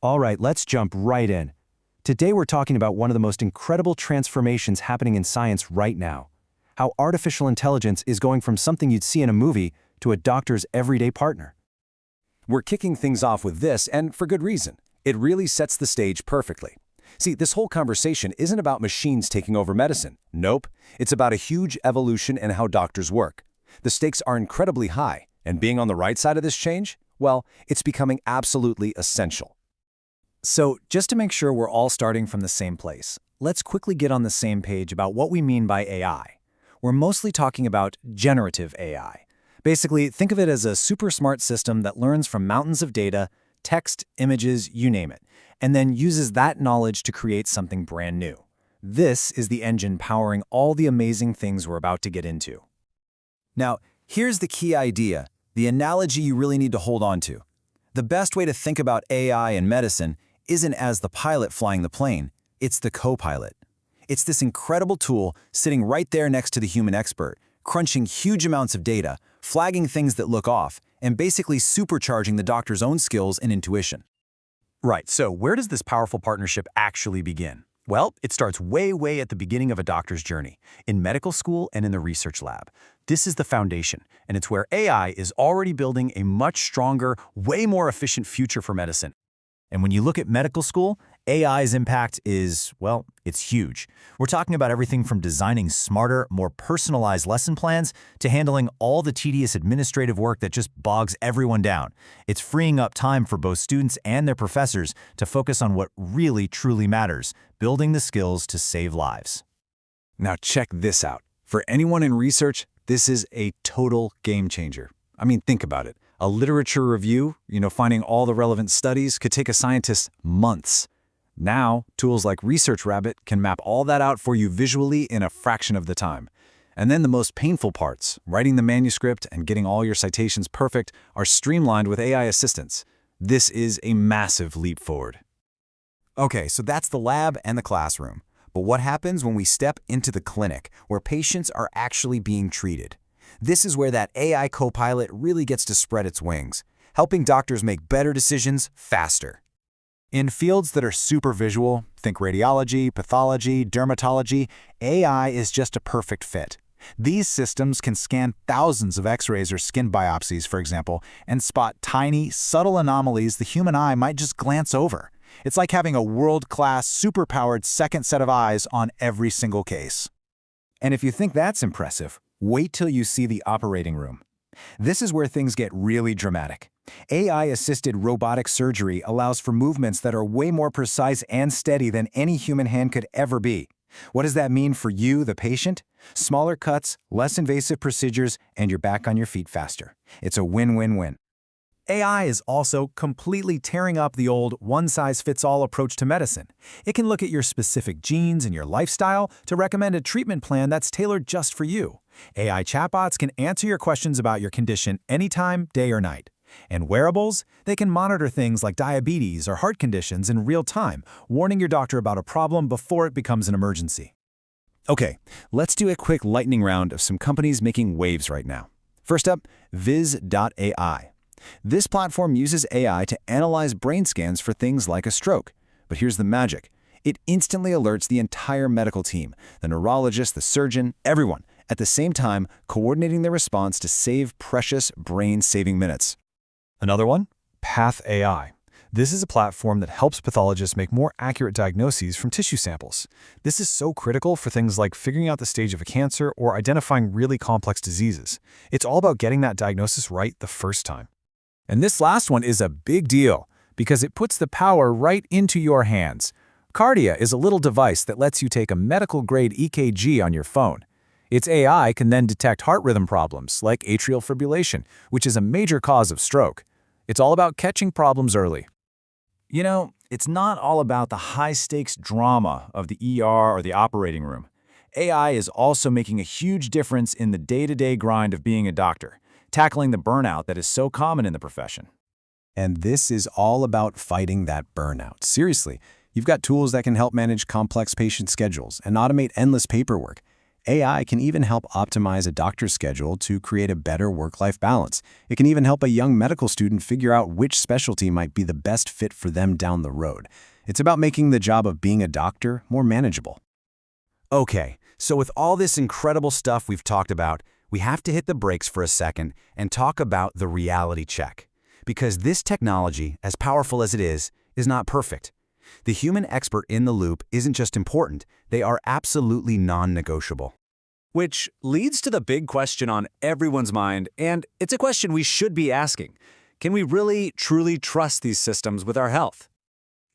All right, let's jump right in. Today we're talking about one of the most incredible transformations happening in science right now. How artificial intelligence is going from something you'd see in a movie to a doctor's everyday partner. We're kicking things off with this, and for good reason. It really sets the stage perfectly. See, this whole conversation isn't about machines taking over medicine. Nope. It's about a huge evolution in how doctors work. The stakes are incredibly high, and being on the right side of this change, well, it's becoming absolutely essential. So, just to make sure we're all starting from the same place, let's quickly get on the same page about what we mean by AI. We're mostly talking about generative AI. Basically, think of it as a super smart system that learns from mountains of data, text, images, you name it, and then uses that knowledge to create something brand new. This is the engine powering all the amazing things we're about to get into. Now, here's the key idea, the analogy you really need to hold on to. The best way to think about AI in medicine isn't as the pilot flying the plane, it's the co-pilot. It's this incredible tool sitting right there next to the human expert, crunching huge amounts of data, flagging things that look off, and basically supercharging the doctor's own skills and intuition. Right, so where does this powerful partnership actually begin? Well, it starts way at the beginning of a doctor's journey, in medical school and in the research lab. This is the foundation, and it's where AI is already building a much stronger, way more efficient future for medicine. And when you look at medical school, AI's impact is, well, it's huge. We're talking about everything from designing smarter, more personalized lesson plans to handling all the tedious administrative work that just bogs everyone down. It's freeing up time for both students and their professors to focus on what really truly matters, building the skills to save lives. Now check this out. For anyone in research, this is a total game changer. I mean, think about it. A literature review, finding all the relevant studies could take a scientist months. Now, tools like Research Rabbit can map all that out for you visually in a fraction of the time. And then the most painful parts, writing the manuscript and getting all your citations perfect, are streamlined with AI assistance. This is a massive leap forward. Okay, so that's the lab and the classroom. But what happens when we step into the clinic, where patients are actually being treated? This is where that AI co-pilot really gets to spread its wings, helping doctors make better decisions faster. In fields that are super visual, think radiology, pathology, dermatology, AI is just a perfect fit. These systems can scan thousands of X-rays or skin biopsies, for example, and spot tiny, subtle anomalies the human eye might just glance over. It's like having a world-class, super-powered second set of eyes on every single case. And if you think that's impressive, wait till you see the operating room. This is where things get really dramatic. AI-assisted robotic surgery allows for movements that are way more precise and steady than any human hand could ever be. What does that mean for you, the patient? Smaller cuts, less invasive procedures, and you're back on your feet faster. It's a win-win-win. AI is also completely tearing up the old one-size-fits-all approach to medicine. It can look at your specific genes and your lifestyle to recommend a treatment plan that's tailored just for you. AI chatbots can answer your questions about your condition anytime, day or night. And wearables, they can monitor things like diabetes or heart conditions in real time, warning your doctor about a problem before it becomes an emergency. Okay, let's do a quick lightning round of some companies making waves right now. First up, Viz.ai. This platform uses AI to analyze brain scans for things like a stroke. But here's the magic. It instantly alerts the entire medical team, the neurologist, the surgeon, everyone, at the same time coordinating their response to save precious brain-saving minutes. Another one? Path AI. This is a platform that helps pathologists make more accurate diagnoses from tissue samples. This is so critical for things like figuring out the stage of a cancer or identifying really complex diseases. It's all about getting that diagnosis right the first time. And this last one is a big deal because it puts the power right into your hands. Cardia is a little device that lets you take a medical-grade EKG on your phone. Its AI can then detect heart rhythm problems like atrial fibrillation, which is a major cause of stroke. It's all about catching problems early. It's not all about the high-stakes drama of the ER or the operating room. AI is also making a huge difference in the day-to-day grind of being a doctor, tackling the burnout that is so common in the profession. And this is all about fighting that burnout. Seriously, you've got tools that can help manage complex patient schedules and automate endless paperwork. AI can even help optimize a doctor's schedule to create a better work-life balance. It can even help a young medical student figure out which specialty might be the best fit for them down the road. It's about making the job of being a doctor more manageable. Okay, so with all this incredible stuff we've talked about, we have to hit the brakes for a second and talk about the reality check. Because this technology, as powerful as it is not perfect. The human expert in the loop isn't just important, they are absolutely non-negotiable. Which leads to the big question on everyone's mind, and it's a question we should be asking. Can we really, truly trust these systems with our health?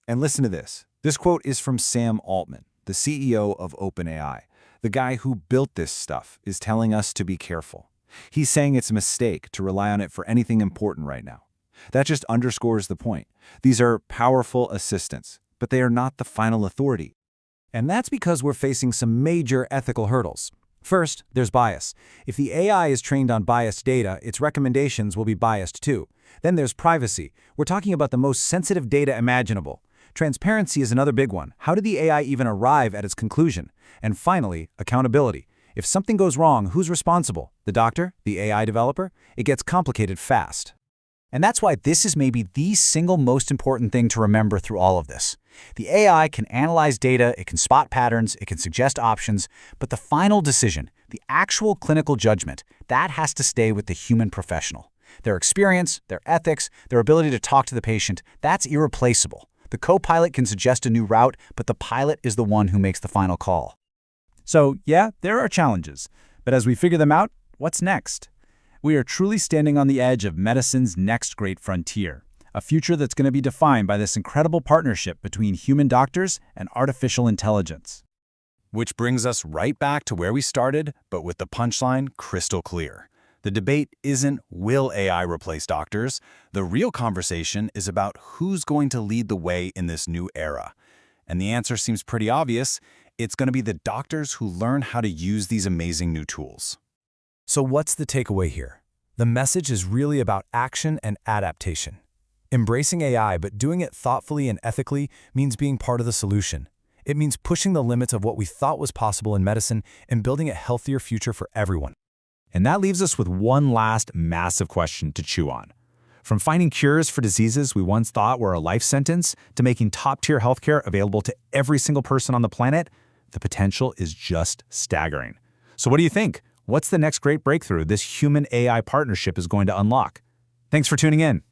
And listen to this. This quote is from Sam Altman, the CEO of OpenAI. The guy who built this stuff is telling us to be careful. He's saying it's a mistake to rely on it for anything important right now. That just underscores the point. These are powerful assistants, but they are not the final authority. And that's because we're facing some major ethical hurdles. First, there's bias. If the AI is trained on biased data, its recommendations will be biased too. Then there's privacy. We're talking about the most sensitive data imaginable. Transparency is another big one. How did the AI even arrive at its conclusion? And finally, accountability. If something goes wrong, who's responsible? The doctor? The AI developer? It gets complicated fast. And that's why this is maybe the single most important thing to remember through all of this. The AI can analyze data, it can spot patterns, it can suggest options, but the final decision, the actual clinical judgment, that has to stay with the human professional. Their experience, their ethics, their ability to talk to the patient, that's irreplaceable. The co-pilot can suggest a new route, but the pilot is the one who makes the final call. So, yeah, there are challenges, but as we figure them out, what's next? We are truly standing on the edge of medicine's next great frontier, a future that's going to be defined by this incredible partnership between human doctors and artificial intelligence. Which brings us right back to where we started, but with the punchline crystal clear. The debate isn't will AI replace doctors? The real conversation is about who's going to lead the way in this new era. And the answer seems pretty obvious. It's going to be the doctors who learn how to use these amazing new tools. So what's the takeaway here? The message is really about action and adaptation. Embracing AI, but doing it thoughtfully and ethically, means being part of the solution. It means pushing the limits of what we thought was possible in medicine and building a healthier future for everyone. And that leaves us with one last massive question to chew on. From finding cures for diseases we once thought were a life sentence to making top-tier healthcare available to every single person on the planet, the potential is just staggering. So what do you think? What's the next great breakthrough this human-AI partnership is going to unlock? Thanks for tuning in.